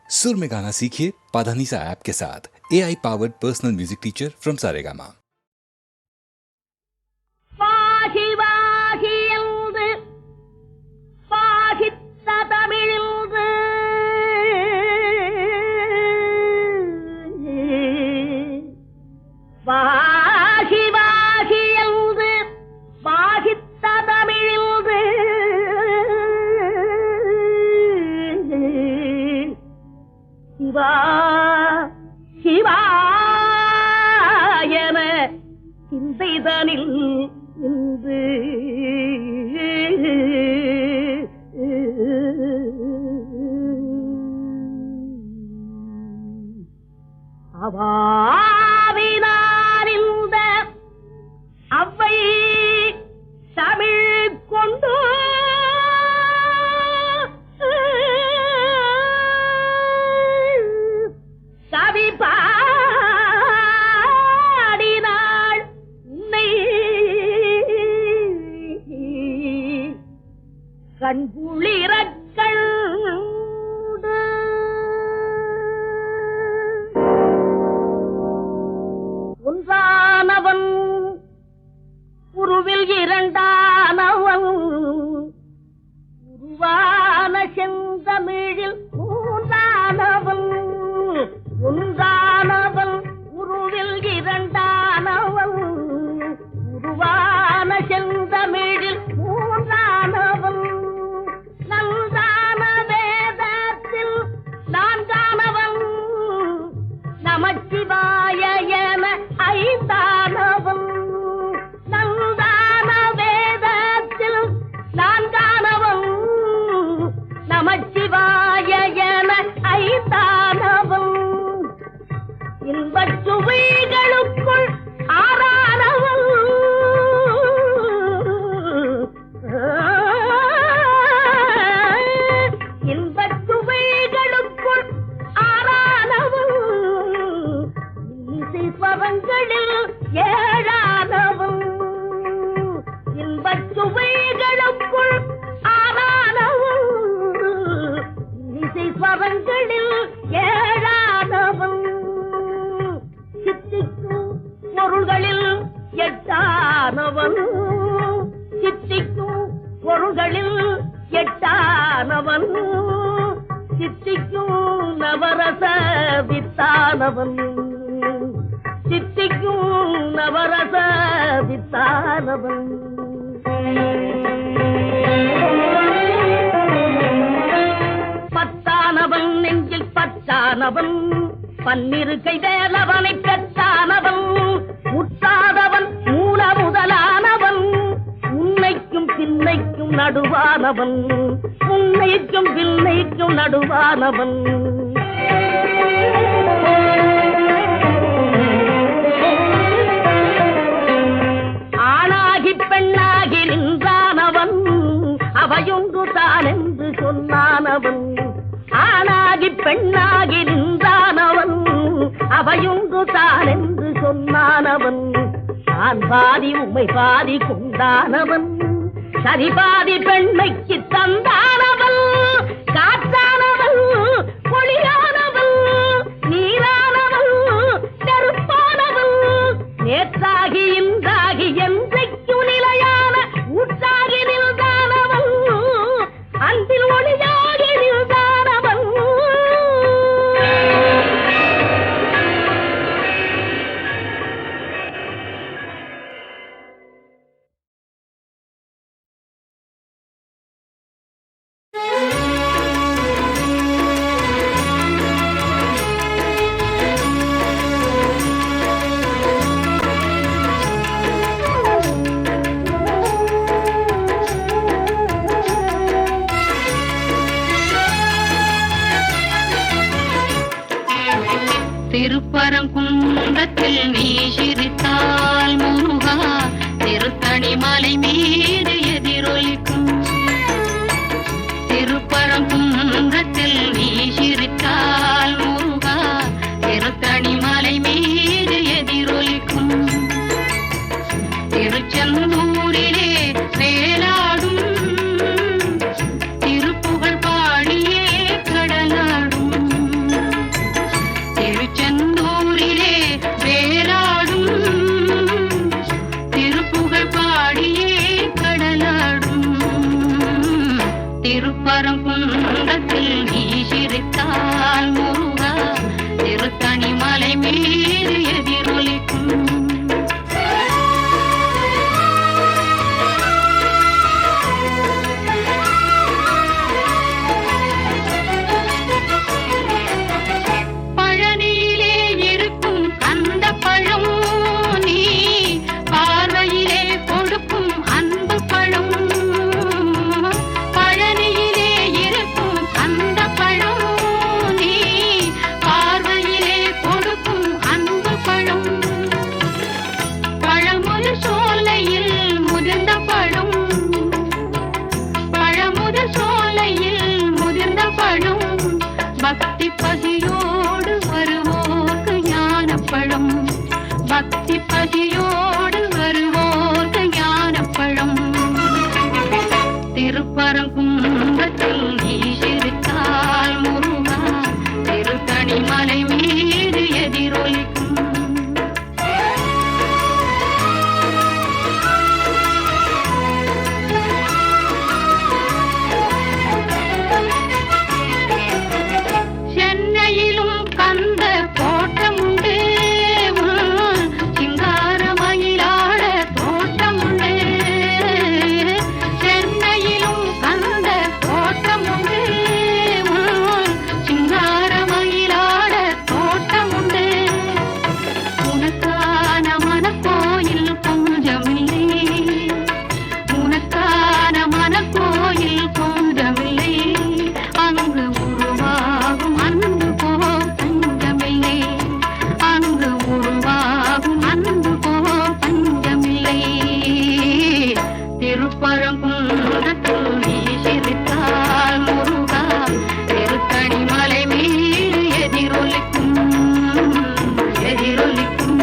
सुर में गाना सीखिए पाधानीसा ऐप के साथ। AI powered personal music teacher from Saregama. சிவாயன சிந்தைதனில் இன்று அவாவினாரிந்த அவ்வை தமிழ் கொண்டு கவி பாடினாள் உன்னை கண்குளிரக்கள் ஒன்றானவன் உருவில் இரண்டானவன் உருவான செந்தமிழில் மூன்றானவன் ஒன்றானவன் உருவில் இரண்டானவன் உருவான செந்தமிழில் மூன்றானவன் நன்றான வேதத்தில் நான்கானவன் நமச்சிவாய என ஐந்தானவன் நன்றான வேதத்தில் நான்கானவன் நமச்சிவாய என ஐந்தானவன் இன்பச் சுவைகளுக்குள் ஆறானவன் இன்பச் சுவைகளுக்குள் ஆறானவன் இசை ஸ்வரங்களில் ஏழானவன் இன்பச் சுவைகளுக்குள் ஆறானவன் இசை ஸ்வரங்களில் ஏழானவன் சித்திக்கும் பொருள்களில் எட்டானவன் சித்திக்கும் பொருள்களில் எட்டானவன் சித்திக்கும் நவரச வித்தானவன் சித்திக்கும் நவரச வித்தானவன் பத்தானவன் நெஞ்சில் பச்சானவன் பன்னிரு கைதேலவனை பெற்றானவன் முற்றாதவன் மூல முதலானவன் உன்னைக்கும் பின்னைக்கும் நடுவானவன் உன்னைக்கும் பின்னைக்கும் நடுவானவன் ஆணாகி பெண்ணாகி நின்றானவன் அவையொன்று தான் என்று சொன்னானவன் ஆணாகி பெண்ணாகி நின்றானவன் அவையொன்று தான் என்று சொன்னானவன் நான் பாதி உம்மை பாதி கொண்டானவன் சரி பாதி பெண்மைக்கு தந்தானவன் காற்றானவன் பொழியானவன் நீரானவன் நெருப்பானவன் நேற்றாகி இன்றாகி என்றைக்கும் நிலையான ஊற்றாகி நின்றானவன் அன்பில் ஒளியாகி நின்றானவன் திருப்பரங்குன்றத்தில் நீ சிரித்தால் முருகா திருத்தணி மலை மீது எதிரொலிக்கும் திருப்பரங்குன்றத்தில் நீ சிரித்தால் முருகா திருத்தணி மலை மீது எதிரொலிக்கும் திருச்செந்தூரிலே வேலாடும் திருப்புகழ் பாடியே கடலாடும் பசியோடு வருவோர்க்கு ஞானப்பழம், பக்தி பசியோடு வருவோர்க்கு ஞானப்பழம். திருப்பரங்குன்றத்தில் நீ சிரித்தால் முருகா, திருத்தணி மலை மீது எதிரொலிக்கும். சென்னையிலும் கந்த கோட்டமுண்டே, சிங்கார மயிலாட தோட்டமுண்டே. சென்னையிலும் கந்த கோட்டமுண்டே, சிங்கார மயிலாட தோட்டமுண்டே. உனக்கான மனக்கோயில் கொஞ்சமில்லை, உனக்கான மனக்கோயில் கொஞ்சமில்லை. அங்கு உருவாகும் அன்பு போல் பஞ்சமில்லை, அங்கு உருவாகும் அன்பு போல் பஞ்சமில்லை. திருப்பரங்குன்றத்தில் நீ சிரித்தால் முருகா, திருத்தணி மலை மீது எதிரொலிக்கும், எதிரொலிக்கும்,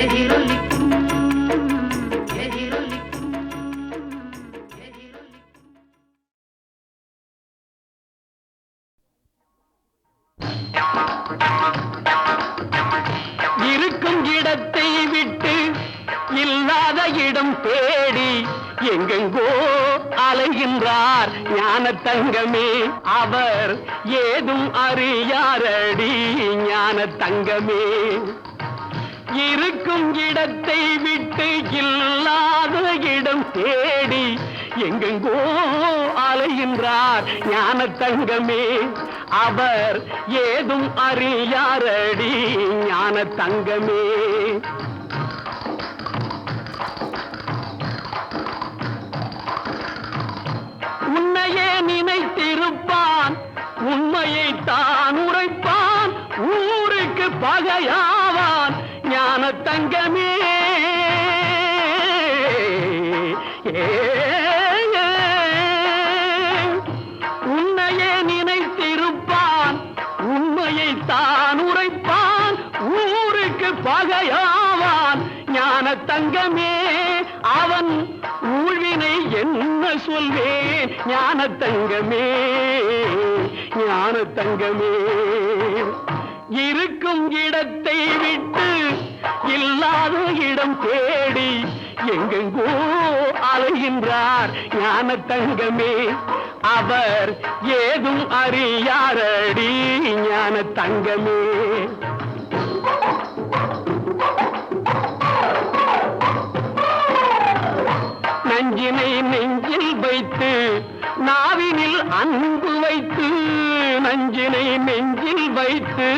எதிரொலிக்கும், எதிரொலிக்கும், எதிரொலிக்கும். இருக்கும் இடத்தை விட்டு இல்லாத இடம் தேடி எங்கெங்கோ அலைகின்றார் ஞான தங்கமே. அவர் ஏதும் அறியாரடி ஞான தங்கமே. இருக்கும் இடத்தை விட்டு இல்லாத இடம் தேடி எங்கெங்கோ அலைகின்றார் ஞான தங்கமே. அவர் ஏதும் அறியாரடி ஞான தங்கமே. உன்னையே நினைத்திருப்பான், உண்மையை தான் உரைப்பான், ஊருக்கு பகையாவான் ஞான தங்கமே. உன்னையே நினைத்திருப்பான், உண்மையை தான் உரைப்பான், ஊருக்கு பகையாவான் ஞான தங்கமே. அவன் ஊழ்வினை என்ன சொல்வேன் ஞான தங்கமே, ஞான தங்கமே. இருக்கும் இடத்தை விட்டு இல்லாத இடம் தேடி எங்கெங்கோ அலைகின்றார் ஞான தங்கமே. அவர் ஏதும் அறியாரடி ஞான தங்கமே. நஞ்சினை நெஞ்சில் வைத்து நாவினில் அன்பு வைத்து, நஞ்சினை நெஞ்சில் வைத்து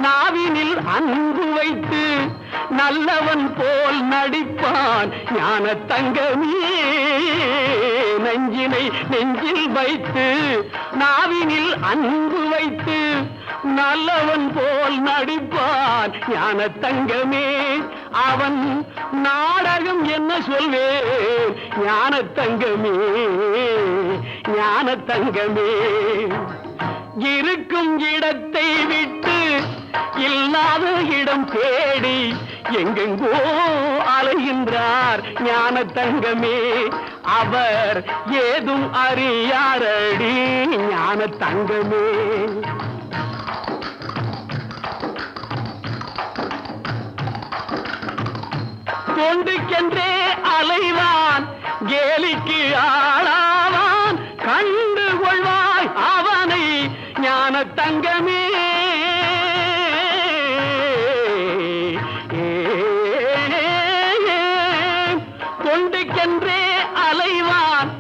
நாவினில் அன்பு வைத்து நல்லவன் போல் நடிப்பான் ஞான தங்கமே. நஞ்சினை நெஞ்சில் வைத்து நாவினில் அன்பு வைத்து நல்லவன் போல் நடிப்பான் ஞான தங்கமே. அவன் நாடகம் என்ன சொல்வேன் ஞான தங்கமே, ஞான தங்கமே. இருக்கும் இடத்தை விட்டு இல்லாத இடம் தேடி எங்கெங்கோ அலைகின்றார் ஞான தங்கமே. அவர் ஏதும் அறியாரடி ஞான தங்கமே. தொண்டுக்கென்றே அலைவான், கேலிக்கு ஆளாவான், கண்டு கொள்வாய் அவனை ஞான தங்கமே. தொண்டுக்கென்றே அலைவான்,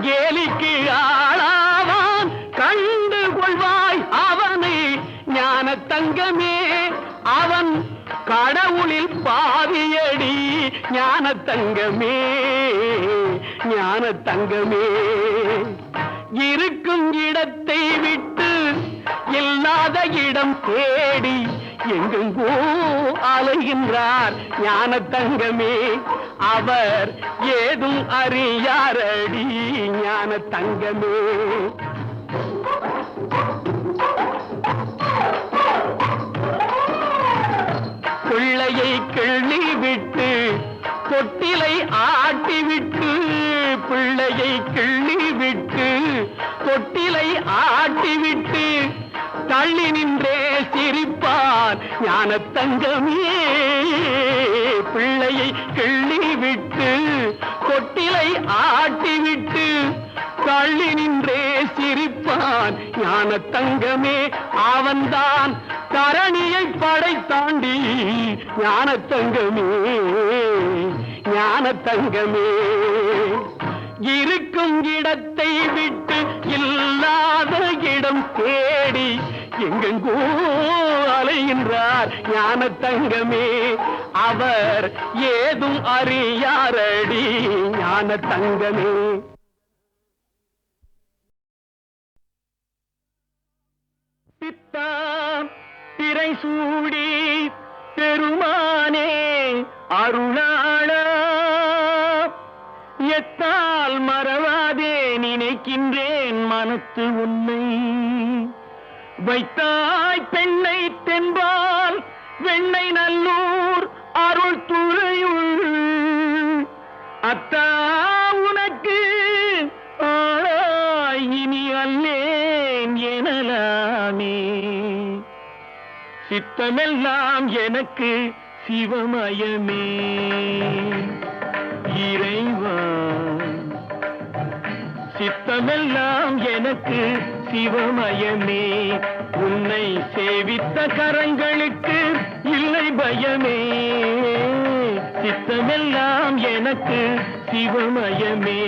கேலிக்கு ஆளாவான், கண்டு கொள்வாய் அவனை ஞான தங்கமே. அவன் கடவுளில் பாவியடி ஞான தங்கமே, ஞான தங்கமே. இருக்கும் இடத்தை விட்டு இல்லாத இடம் தேடி எங்கெங்கோ அலைகின்றார் ஞான தங்கமே. அவர் ஏதும் அறியாரடி ஞான தங்கமே. கிள்ளி விட்டு தொட்டிலை ஆட்டி விட்டு பிள்ளையை கிள்ளி விட்டு தொட்டிலை ஆட்டி விட்டு தள்ளி நின்றே சிரிப்பார் ஞான தங்கமே. பிள்ளையை கிள்ளி விட்டு தொட்டிலை ஆட்டி விட்டு தள்ளி நின்றே சிரிப்பான் ஞான தங்கமே. அவன்தான் தரணியை படைத்தாண்டி ஞான தங்கமே, ஞான தங்கமே. இருக்கும் இடத்தை விட்டு இல்லாத இடம் தேடி எங்கெங்கோ அலைகின்றார் ஞான தங்கமே. அவர் ஏதும் அறியாரடி ஞான தங்கமே. பித்தாம் திரை சூடி பெருமானே அருளாளா, எத்தால் மறவாதே நினைக்கின்றேன் மனத்து உன்னை. வைத்தாய் பெண்ணை தென்பால் வெண்ணை நல்லூர் அருள் துறையுள், அத்தா உனக்கு ஆளாய் இனி அல்லேன் எனலாமே. சித்தமெல்லாம் எனக்கு சிவமயமே இறைவா, சித்தமெல்லாம் எனக்கு சிவமயமே. உன்னை சேவித்த கரங்களுக்கு இல்லை பயமே. சித்தமெல்லாம் எனக்கு சிவமயமே.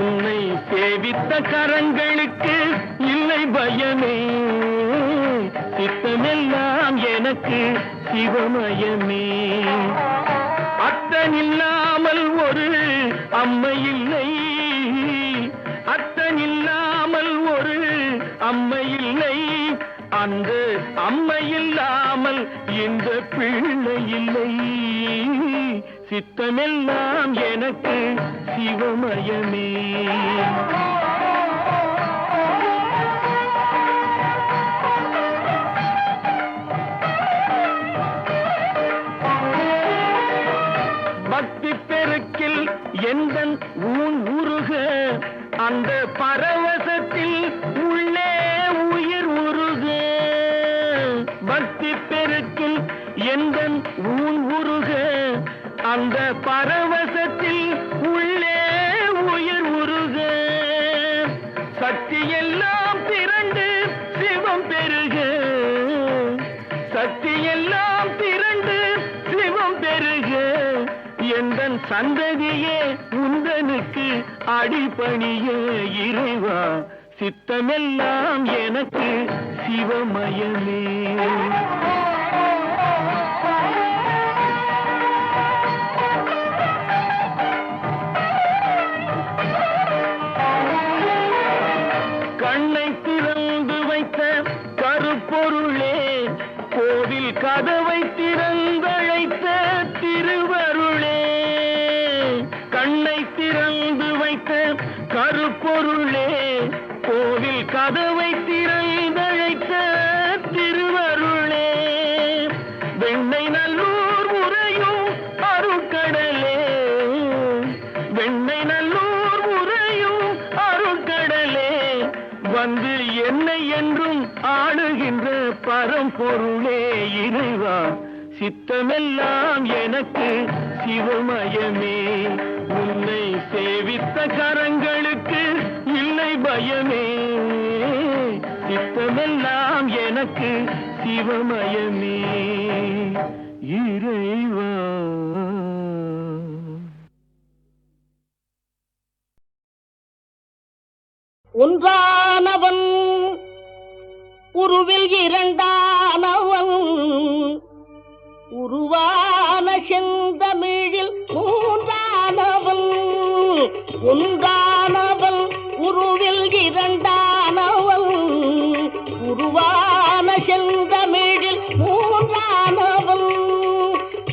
உன்னை சேவித்த கரங்களுக்கு இல்லை பயமே. சித்தமெல்லாம் எனக்கு சிவமயமே. அத்தனில்லாமல் ஒரு அம்மை இல்லை, அத்தனில்லாமல் ஒரு அம்மை இல்லை. அந்த அம்மை இல்லாமல் இந்த பிள்ளை இல்லை. சித்தமெல்லாம் எனக்கு சிவமயமே. பக்தி பெருக்கில் எந்தன் ஊன் உருக, அந்த பரவசத்தில் உள்ளே உயிர் உருக. பக்தி பெருக்கில் எந்தன் ஊன் உருக, அந்த பரவசத்தில் உள்ளே உயிர் உருக. சக்தி எல்லாம் திரண்டு சிவம் பெருக, சக்தி எல்லாம் திரண்டு சிவம் பெருக. எந்தன் சந்ததியே உந்தனுக்கு அடிபணிய இறைவா. சித்தமெல்லாம் எனக்கு சிவமயமே. கண்ணை திறந்து வைத்த கருப்பொருளே, கோவில் கதவை திறந்தழைத்த திருவருளே. கண்ணை திறந்து வைத்த கருப்பொருளே, கோவில் கதவை திறந்தழைத்த திருவருளே. வெண்ணை நல்லூர் உறையும் அருட்கடலே, வெண்ணை நல்லூர் உறையும் அருட்கடலே. வந்து என்னை என்றும் ஆளுகின்ற பரம்பொருளே இறைவா. சித்தமெல்லாம் எனக்கு சிவமயமே. உன்னை சேவித்த கரங்களுக்கு இல்லை பயமே. சித்தமெல்லாம் எனக்கு சிவமயமே இறைவா. ஒன்றானவன் உருவில் இரண்டானவன், உருவான செந்தமிழில் மூன்றானவன். ஒன்றானவன் உருவில் இரண்டானவன், உருவான செந்தமிழில் மூன்றானவன்.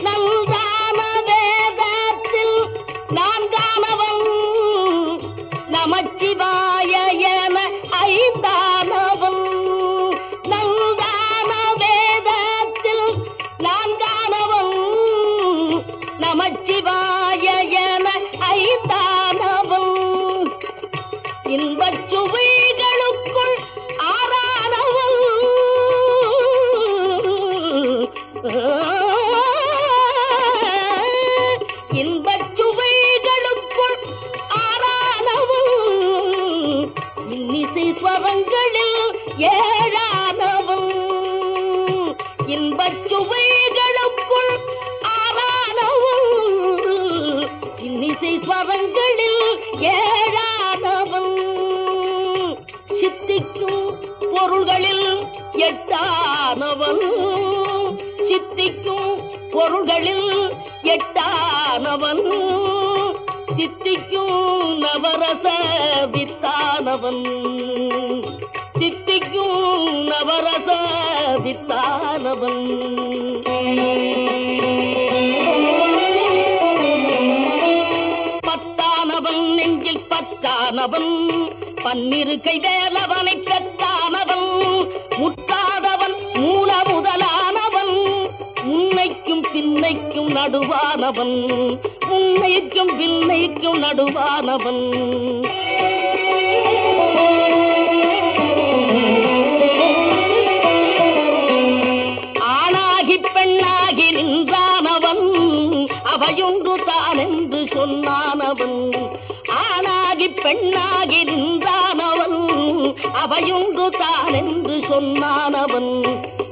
நன்றான வேதத்தில் நான்கானவன், நமச்சிவாய என ஐந்தானவன். நன்றான வேதத்தில் நான்கானவன், இன்பச் சுவைகளுக்குள் ஆறானவன் இன்னிசை ஸ்வரங்களில் ஏழானவன் சித்திக்கும் பொருள்களில் எட்டானவன் சித்திக்கும் பொருள்களில் எட்டானவன் சித்திக்கும் நவரச வித்தானவன் சித்திக்கும் நவரச வித்தானவன் பத்தானவன் நெஞ்சில் பத்தானவன் பன்னிரு கை வேலவனை பெற்றானவன் முட்டாதவன் மூல முதலானவன் உன்னைக்கும் பின்னைக்கும் நடுவானவன் உன்னைக்கும் பின்னைக்கும் நடுவானவன் ஆணாகி பெண்ணாகி நின்றானவன் அவையொன்று தான் என்று சொன்னானவன் ஆணாகி பெண்ணாகி நின்றானவன் அவையொன்று தான் என்று சொன்னானவன்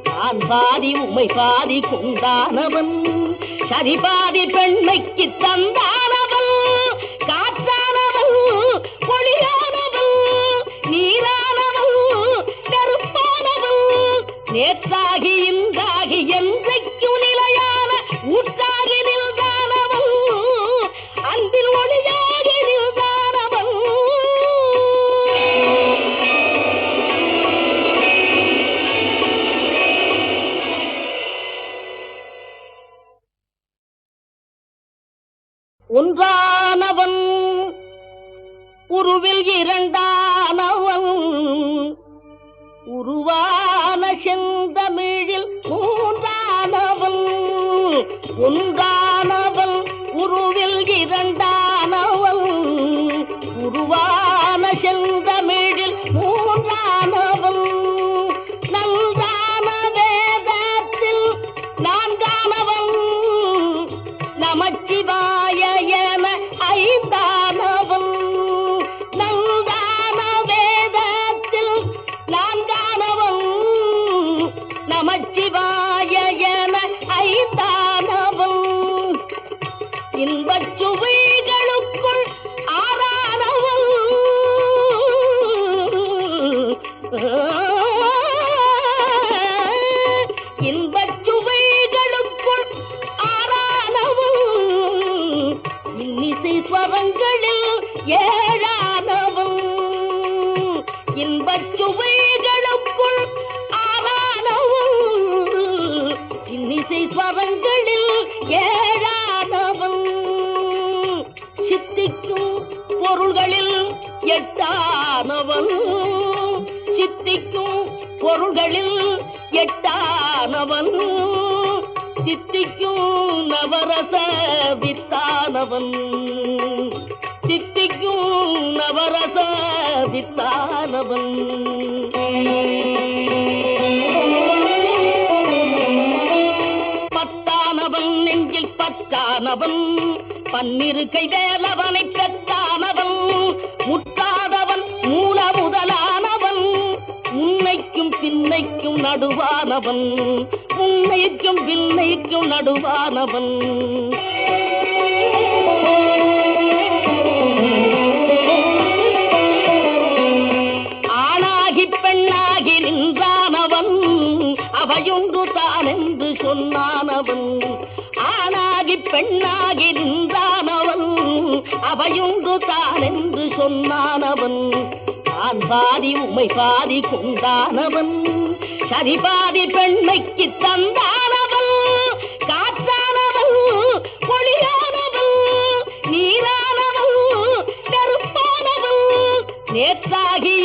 நான் பாதி உமை பாதி கொண்டானவன் சரி பாதி பெண்மைக்கு தந்தானவன் காற்றானவன் பொழியானவன் நீரானவன் நெருப்பானவன் நேற்றாகி இன்றாகி என்றைக்கும் நிலையான ஊற்றாகி நின்றானவன் அன்பில் ஒளியாகி நின்றானவன் ஒன்றானவன் உருவில் இரண்டானவன் உருவான செந்தமிழில் மூன்றானவன் ஒன்றானவன் உருவில் இரண்டானவன் உருவான செந்தமிழில் மூன்றானவன் நன்றான வேதத்தில் நான்கானவன் நமச்சிவாய என ஐந்தானவன் நன்றான வேதத்தில் நான்கானவன் நமச்சிவாய என ஐந்தானவன் இன்பச் சுவைகளுக்குள் ஆறானவன் இன்பச் சுவைகளுக்குள் ஆறானவன் இன்னிசை ஸ்வரங்களில் ஏழானவன் இன்பச் சுவைகளுக்குள் ஆறானவன் இன்னிசை ஸ்வரங்களில் ஏழானவன் சித்திக்கும் பொருள்களில் எட்டானவன் சித்திக்கும் பொருள்களில் எட்டானவன் சித்திக்கும் நவரச வித்தானவன் சித்திக்கும் நவரச வித்தானவன் பத்தானவன் நெஞ்சில் பத்தானவன் பன்னிரு கை வேலவனை பெற்றானவன் முட்டாதவன் மூல முதலானவன் உன்னைக்கும் பின்னைக்கும் நடுவானவன் உன்னைக்கும் பின்னைக்கும் நடுவானவன் ஆணாகி பெண்ணாகி நின்றானவன் அவையொன்று தான் என்று சொன்னானவன் ஆணாகி பெண்ணாகி நின்றானவன் அவையொன்று தான் என்று சொன்னானவன் நான் பாதி உமை பாதி கொண்டானவன் சரி பாதி பெண்மைக்கு தந்தானவன் காற்றானவன் பொழியானவன் நீரானவன் நெருப்பானவன் நேற்றாகி